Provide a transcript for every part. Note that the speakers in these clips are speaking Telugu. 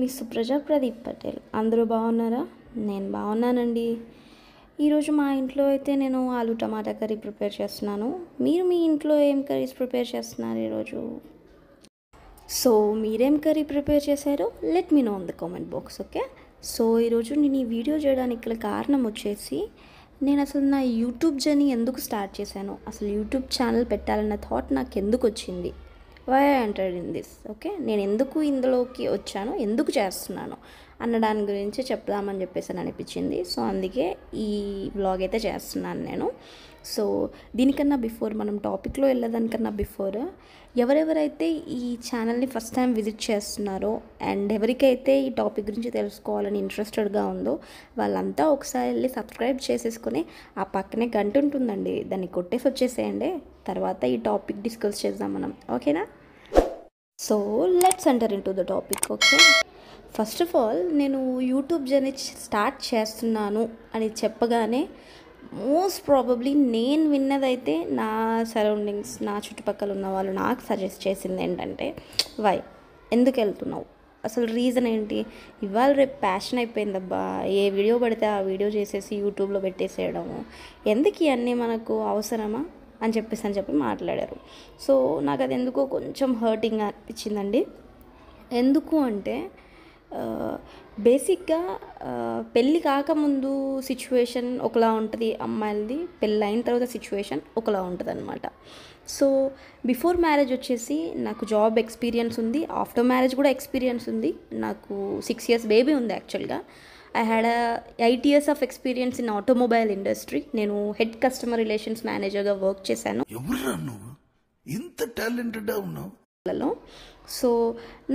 మీ సుప్రజ ప్రదీప్ పటేల్. అందరూ బాగున్నారా? నేను బాగున్నానండి. ఈరోజు మా ఇంట్లో అయితే నేను ఆలు టమాటా కర్రీ ప్రిపేర్ చేస్తున్నాను. మీరు మీ ఇంట్లో ఏం కర్రీస్ ప్రిపేర్ చేస్తున్నారు ఈరోజు? సో మీరేం కర్రీ ప్రిపేర్ చేశారో let me know in the comment box, okay? So ఈరోజు నేను ఈ వీడియో చేయడానికి గల కారణం వచ్చేసి, నేను అసలు నా యూట్యూబ్ జర్నీ ఎందుకు స్టార్ట్ చేశాను, అసలు యూట్యూబ్ ఛానల్ పెట్టాలన్న థాట్ నాకు ఎందుకు వచ్చింది, why I entered in this, okay? నేను ఎందుకు ఇందులోకి వచ్చాను, ఎందుకు చేస్తున్నాను అన్న దాని గురించి చెప్దామని చెప్పేసి అని అనిపించింది. సో అందుకే ఈ వ్లాగ్ అయితే చేస్తున్నాను నేను. సో దీనికన్నా బిఫోర్, మనం టాపిక్లో వెళ్ళేదానికన్నా బిఫోర్, ఎవరెవరైతే ఈ ఛానల్ని ఫస్ట్ టైం విజిట్ చేస్తున్నారో అండ్ ఎవరికైతే ఈ టాపిక్ గురించి తెలుసుకోవాలని ఇంట్రెస్టెడ్గా ఉందో వాళ్ళంతా ఒకసారి వెళ్ళి సబ్స్క్రైబ్ చేసేసుకొని ఆ పక్కనే గంట ఉంటుందండి, దాన్ని కొట్టేసి వచ్చేసేయండి. తర్వాత ఈ టాపిక్ డిస్కస్ చేద్దాం మనం, ఓకేనా? So let's enter in to the topic, okay? First of all, నేను యూట్యూబ్ జర్నీ స్టార్ట్ చేస్తున్నాను అని చెప్పగానే మోస్ట్ ప్రాబబ్లీ నేను విన్నదైతే నా సరౌండింగ్స్, నా చుట్టుపక్కల ఉన్న వాళ్ళు నాకు సజెస్ట్ చేసింది ఏంటంటే, వై, ఎందుకు వెళ్తున్నావు, అసలు రీజన్ ఏంటి, ఇవాళ రేపు ప్యాషన్ అయిపోయిందబ్బా, ఏ వీడియో పడితే ఆ వీడియో చేసేసి యూట్యూబ్లో పెట్టేసేయడము, ఎందుకు ఇవన్నీ మనకు అవసరమా అని చెప్పి మాట్లాడారు. సో నాకు అది ఎందుకో కొంచెం హర్టింగ్ అనిపించిందండి. ఎందుకు అంటే బేసిక్గా పెళ్ళి కాకముందు సిచ్యువేషన్ ఒకలా ఉంటుంది అమ్మాయిలది, పెళ్ళి అయిన తర్వాత సిచ్యువేషన్ ఒకలా ఉంటుంది అనమాట. సో బిఫోర్ మ్యారేజ్ వచ్చేసి నాకు జాబ్ ఎక్స్పీరియన్స్ ఉంది, ఆఫ్టర్ మ్యారేజ్ కూడా ఎక్స్పీరియన్స్ ఉంది. నాకు 6 years బేబీ ఉంది యాక్చువల్గా. I had 8 years of experience in automobile industry. నేను హెడ్ కస్టమర్ రిలేషన్స్ మేనేజర్గా వర్క్ చేశాను. ఇంత టాలెంటెడ్ ఉన్నావు. సో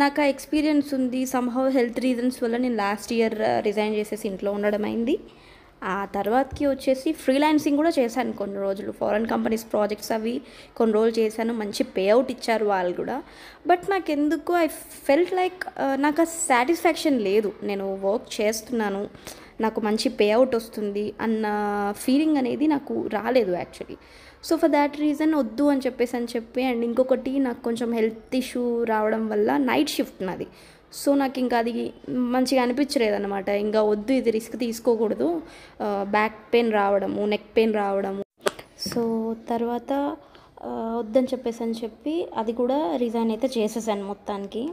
నాకు ఆ ఎక్స్పీరియన్స్ ఉంది. సమ్హౌ హెల్త్ రీజన్స్ వల్ల నేను లాస్ట్ ఇయర్ రిజైన్ చేసేసి ఇంట్లో ఉండడం అయింది. ఆ తర్వాతకి వచ్చేసి ఫ్రీలాన్సింగ్ కూడా చేశాను కొన్ని రోజులు, ఫారెన్ కంపెనీస్ ప్రాజెక్ట్స్ అవి కొన్ని రోజులు చేశాను. మంచి పే అవుట్ ఇచ్చారు వాళ్ళు కూడా. బట్ నాకు ఎందుకు ఐ ఫెల్ట్ లైక్ నాకు ఆ సాటిస్ఫాక్షన్ లేదు. నేను వర్క్ చేస్తున్నాను, నాకు మంచి పే అవుట్ వస్తుంది అన్న ఫీలింగ్ అనేది నాకు రాలేదు actually. So for that reason వద్దు అని చెప్పి అండ్ ఇంకొకటి నాకు కొంచెం హెల్త్ ఇష్యూ రావడం వల్ల నైట్ షిఫ్ట్ నాది. సో నాకు ఇంకా అది మంచిగా అనిపించలేదు అనమాట. ఇంకా వద్దు, ఇది రిస్క్ తీసుకోకూడదు, బ్యాక్ పెయిన్ రావడము, నెక్ పెయిన్ రావడము. సో తర్వాత వద్దని చెప్పి అది కూడా రిజైన్ అయితే చేసేసాను మొత్తానికి.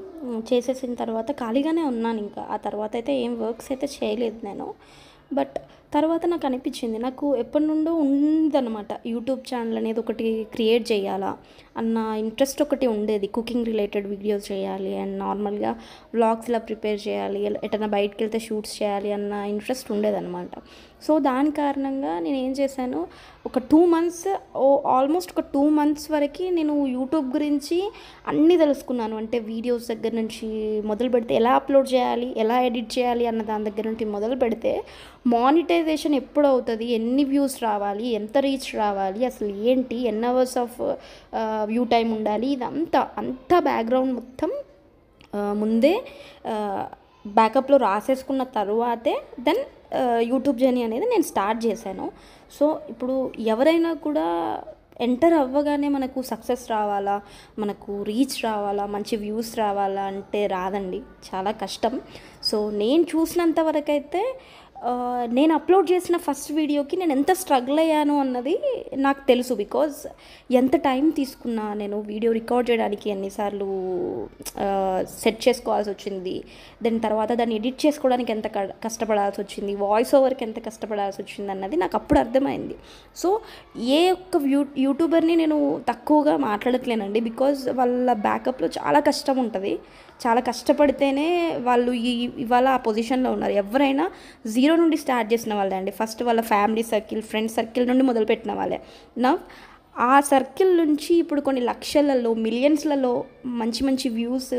చేసేసిన తర్వాత ఖాళీగానే ఉన్నాను. ఇంకా ఆ తర్వాత అయితే ఏం వర్క్స్ అయితే చేయలేదు నేను. బట్ తర్వాత నాకు అనిపించింది, నాకు ఎప్పటి నుండో ఉందన్నమాట యూట్యూబ్ ఛానల్ అనేది ఒకటి క్రియేట్ చేయాలా అన్న ఇంట్రెస్ట్ ఒకటి ఉండేది. కుకింగ్ రిలేటెడ్ వీడియోస్ చేయాలి అండ్ నార్మల్గా వ్లాగ్స్ ఇలా ప్రిపేర్ చేయాలి, ఎటైనా బయటకు వెళ్తే షూట్స్ చేయాలి అన్న ఇంట్రెస్ట్ ఉండేదన్నమాట. సో దాని కారణంగా నేను ఏం చేశాను, ఒక 2 months, ఆల్మోస్ట్ ఒక 2 months వరకు నేను యూట్యూబ్ గురించి అన్నీ తెలుసుకున్నాను. అంటే వీడియోస్ దగ్గర నుంచి మొదలు పెడితే ఎలా అప్లోడ్ చేయాలి, ఎలా ఎడిట్ చేయాలి అన్న దాని దగ్గర నుంచి మొదలు పెడితే మానిటైజేషన్ ఎప్పుడు అవుతుంది, ఎన్ని వ్యూస్ రావాలి, ఎంత రీచ్ రావాలి, అసలు ఏంటి, ఎన్ని అవర్స్ ఆఫ్ వ్యూ టైం ఉండాలి, ఇదంతా బ్యాక్గ్రౌండ్ మొత్తం ముందే బ్యాకప్లో రాసేసుకున్న తర్వాతే దెన్ యూట్యూబ్ జర్నీ అనేది నేను స్టార్ట్ చేశాను. సో ఇప్పుడు ఎవరైనా కూడా ఎంటర్ అవ్వగానే మనకు సక్సెస్ రావాలా, మనకు రీచ్ రావాలా, మంచి వ్యూస్ రావాలా అంటే రాదండి, చాలా కష్టం. సో నేను చూసినంత వరకైతే నేను అప్లోడ్ చేసిన ఫస్ట్ వీడియోకి నేను ఎంత స్ట్రగుల్ అయ్యాను అన్నది నాకు తెలుసు. బికాజ్ ఎంత టైం తీసుకున్నా నేను వీడియో రికార్డ్ చేయడానికి, ఎన్నిసార్లు సెట్ చేసుకోవాల్సి వచ్చింది, దాని తర్వాత దాన్ని ఎడిట్ చేసుకోవడానికి ఎంత కష్టపడాల్సి వచ్చింది, వాయిస్ ఓవర్కి ఎంత కష్టపడాల్సి వచ్చింది అన్నది నాకు అప్పుడు అర్థమైంది. సో ఏ ఒక్క యూట్యూబర్ని నేను తక్కువగా మాట్లాడట్లేనండి, బికాజ్ వాళ్ళ బ్యాకప్లో చాలా కష్టం ఉంటుంది. చాలా కష్టపడితేనే వాళ్ళు ఇవాళ ఆ పొజిషన్లో ఉన్నారు. ఎవరైనా 0 నుండి స్టార్ట్ చేసిన వాళ్ళే అండి. ఫస్ట్ వాళ్ళ ఫ్యామిలీ సర్కిల్, ఫ్రెండ్స్ సర్కిల్ నుండి మొదలుపెట్టిన వాళ్ళే. ఆ సర్కిల్ నుంచి ఇప్పుడు కొన్ని లక్షలలో, మిలియన్స్లలో మంచి వ్యూస్,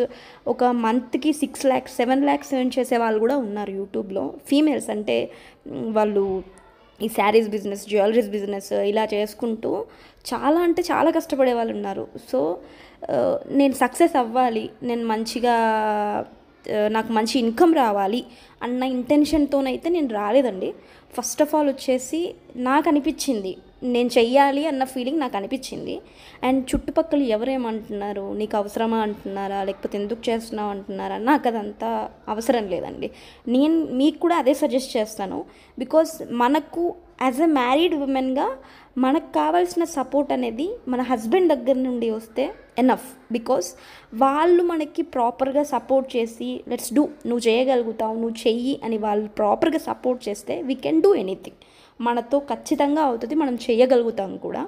ఒక మంత్కి 6 lakhs 7 lakhs ఎర్న్ చేసే వాళ్ళు కూడా ఉన్నారు యూట్యూబ్లో. ఫీమేల్స్ అంటే వాళ్ళు ఈ శారీస్ బిజినెస్, జ్యువెలరీస్ బిజినెస్ ఇలా చేసుకుంటూ చాలా కష్టపడే వాళ్ళు ఉన్నారు. సో నేను సక్సెస్ అవ్వాలి, నేను మంచిగా నాకు మంచి ఇన్కమ్ రావాలి అన్న ఇంటెన్షన్తోనైతే నేను రాలేదండి. ఫస్ట్ ఆఫ్ ఆల్ వచ్చేసి నాకు అనిపించింది, నేను చెయ్యాలి అన్న ఫీలింగ్ నాకు అనిపించింది. అండ్ చుట్టుపక్కల ఎవరేమంటున్నారు, నీకు అవసరమా అంటున్నారా, లేకపోతే ఎందుకు చేస్తున్నావు అంటున్నారా, నాకు అదంతా అవసరం లేదండి. నేను మీకు కూడా అదే సజెస్ట్ చేస్తాను. బికాస్ మనకు యాజ్ ఎ మ్యారీడ్ ఉమెన్గా మనకు కావాల్సిన సపోర్ట్ అనేది మన హస్బెండ్ దగ్గర నుండి వస్తే ఎనఫ్. బికాస్ వాళ్ళు మనకి ప్రాపర్గా సపోర్ట్ చేసి లెట్స్ డూ, నువ్వు చేయగలుగుతావు, నువ్వు చెయ్యి అని వాళ్ళు ప్రాపర్గా సపోర్ట్ చేస్తే వీ కెన్ డూ ఎనీథింగ్. మనతో ఖచ్చితంగా అవుతుంది, మనం చేయగలుగుతాం కూడా.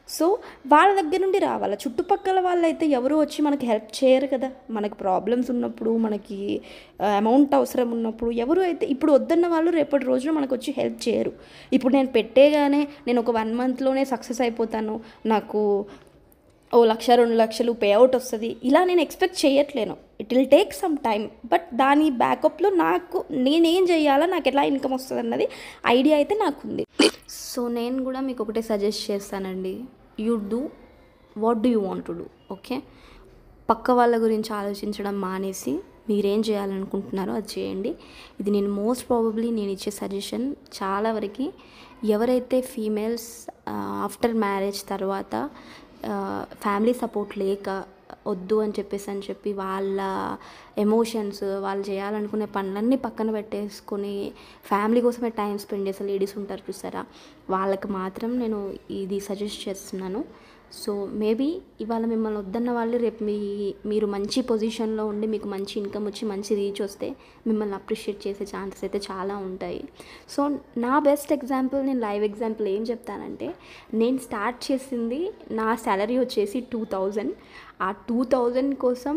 సో వాళ్ళ దగ్గర నుండి రావాలి. చుట్టుపక్కల వాళ్ళైతే ఎవరు వచ్చి మనకి హెల్ప్ చేయరు కదా. మనకి ప్రాబ్లమ్స్ ఉన్నప్పుడు, మనకి అమౌంట్ అవసరం ఉన్నప్పుడు ఎవరు అయితే ఇప్పుడు వద్దన్న వాళ్ళు రేపటి రోజున మనకు వచ్చి హెల్ప్ చేయరు. ఇప్పుడు నేను పెట్టేగానే నేను ఒక 1 మంత్లోనే సక్సెస్ అయిపోతాను, నాకు 1,00,000 2,00,000 పే అవుట్ వస్తుంది, ఇలా నేను ఎక్స్పెక్ట్ చేయట్లేను. It will take some time. But దాని బ్యాకప్లో నాకు నేనేం చేయాలా, నాకు ఎలా ఇన్కమ్ వస్తుంది అన్నది ఐడియా అయితే నాకుంది. సో నేను కూడా మీకు ఒకటే సజెస్ట్ చేస్తానండి, you do what do you want to do. Okay, పక్క వాళ్ళ గురించి ఆలోచించడం మానేసి మీరేం చేయాలనుకుంటున్నారో అది చేయండి. ఇది నేను మోస్ట్ ప్రాబబ్లీ నేను ఇచ్చే సజెషన్. చాలా వరకు ఎవరైతే ఫీమేల్స్ ఆఫ్టర్ మ్యారేజ్ తర్వాత ఫ్యామిలీ సపోర్ట్ లేక వద్దు అని చెప్పి వాళ్ళ ఎమోషన్స్, వాళ్ళు చేయాలనుకునే పనులన్నీ పక్కన పెట్టేసుకొని ఫ్యామిలీ కోసమే టైం స్పెండ్ చేసే లేడీస్ ఉంటారు చూసారా, వాళ్ళకి మాత్రం నేను ఇది సజెస్ట్ చేస్తున్నాను. సో మేబీ ఇవాళ మిమ్మల్ని వద్దన్న వాళ్ళు రేపు మీరు మంచి పొజిషన్లో ఉండి మీకు మంచి ఇన్కమ్ వచ్చి మంచి రీచ్ వస్తే మిమ్మల్ని అప్రిషియేట్ చేసే ఛాన్సెస్ అయితే చాలా ఉంటాయి. సో నా బెస్ట్ ఎగ్జాంపుల్, నేను లైవ్ ఎగ్జాంపుల్ ఏం చెప్తానంటే, నేను స్టార్ట్ చేసింది నా సాలరీ వచ్చేసి 2,000. ఆ 2,000 కోసం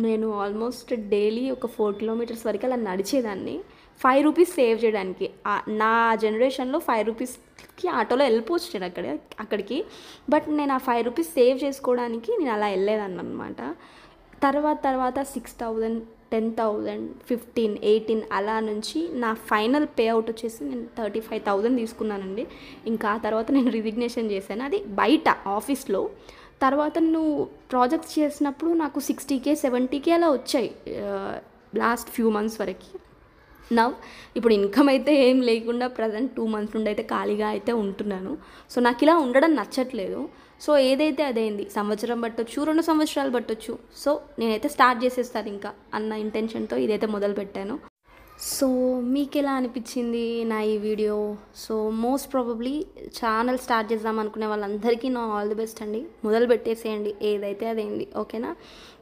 నేను ఆల్మోస్ట్ డైలీ ఒక 4 కిలోమీటర్స్ వరకు అలా నడిచేదాన్ని 5 రూపీస్ సేవ్ చేయడానికి. నా జనరేషన్లో 5 రూపీస్కి ఆటోలో వెళ్ళిపోవచ్చు నేను అక్కడికి. బట్ నేను ఆ 5 రూపీస్ సేవ్ చేసుకోవడానికి నేను అలా వెళ్ళేదాన్ని అనమాట. తర్వాత 6,000, 10,000, 15, 18 అలా నుంచి నా ఫైనల్ పే అవుట్ వచ్చేసి నేను 35,000 తీసుకున్నానండి. ఇంకా ఆ తర్వాత నేను రిజిగ్నేషన్ చేశాను, అది బయట ఆఫీస్లో. తర్వాత నువ్వు ప్రాజెక్ట్స్ చేసినప్పుడు నాకు 60K 70K అలా వచ్చాయి లాస్ట్ ఫ్యూ మంత్స్ వరకు. ఇప్పుడు ఇన్కమ్ అయితే ఏం లేకుండా ప్రజెంట్ 2 మంత్స్ నుండి అయితే ఖాళీగా అయితే ఉంటున్నాను. సో నాకు ఇలా ఉండడం నచ్చట్లేదు. సో ఏదైతే అదైంది, సంవత్సరం పట్టొచ్చు, 2 సంవత్సరాలు పట్టొచ్చు. సో నేనైతే స్టార్ట్ చేసేస్తాను ఇంకా అన్న ఇంటెన్షన్తో ఇదైతే మొదలుపెట్టాను. సో మీకు ఎలా అనిపించింది నా ఈ video? So most probably channel start చేద్దాం అనుకునే వాళ్ళందరికీ నా ఆల్ ది బెస్ట్ అండి. మొదలు పెట్టేసేయండి, ఏదైతే అదేంది. ఓకేనా?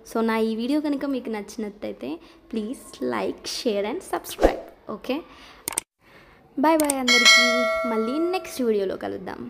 సో నా ఈ వీడియో కనుక మీకు నచ్చినట్టయితే please like, share and subscribe. Okay, bye bye అందరికీ. మళ్ళీ నెక్స్ట్ వీడియోలో కలుద్దాం.